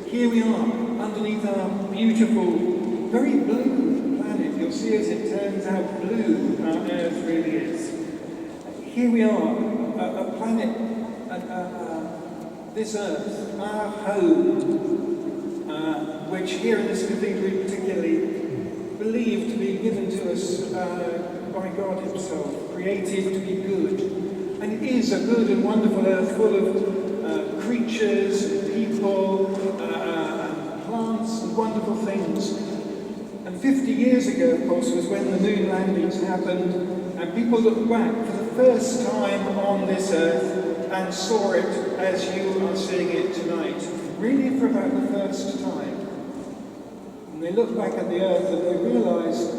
here we are, underneath our beautiful, very blue planet. You'll see as it turns out blue, our Earth really is. Here we are, a planet, this Earth, our home, which here in this cathedral particularly believed to be given to us by God himself, created to be good. And it is a good and wonderful Earth full of creatures, and people, plants and wonderful things. And 50 years ago, of course, was when the moon landings happened, and people looked back for the first time on this Earth and saw it as you are seeing it tonight, really for about the first time. And they looked back at the Earth and they realised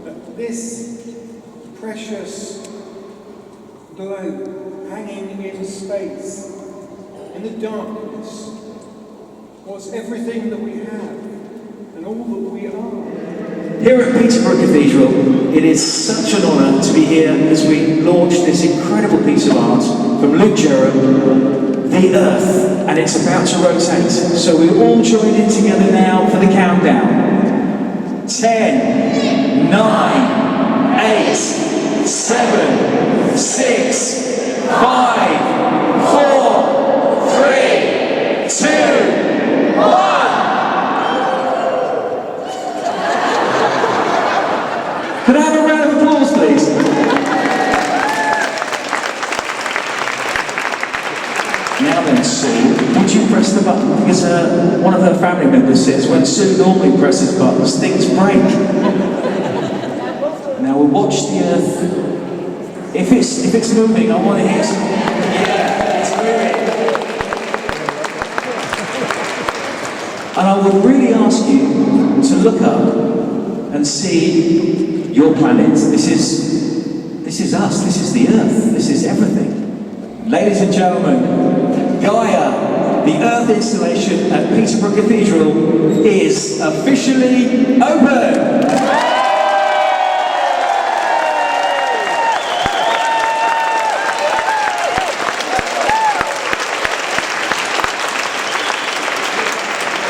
that this precious globe hanging in space, in the darkness, was everything that we have and all that we are. Here at Peterborough Cathedral, it is such an honour to be here as we launch this incredible piece of art from Luke Jerram, The Earth, and it's about to rotate. So we all join in together now for the countdown. 10, 9, 8, 7, 6, 5, 4, 3, 2, 1. Could I have a round of applause, please? Now then, Sue, would you press the button? Because one of her family members says when Sue normally presses buttons, things break. Now we'll watch the Earth. If it's moving, I want to hear some. Yeah, it's moving. And I would really ask you to look up and see your planet. This is us. This is the Earth. This is everything. Ladies and gentlemen, Gaia, the Earth installation at Peterborough Cathedral, is officially open.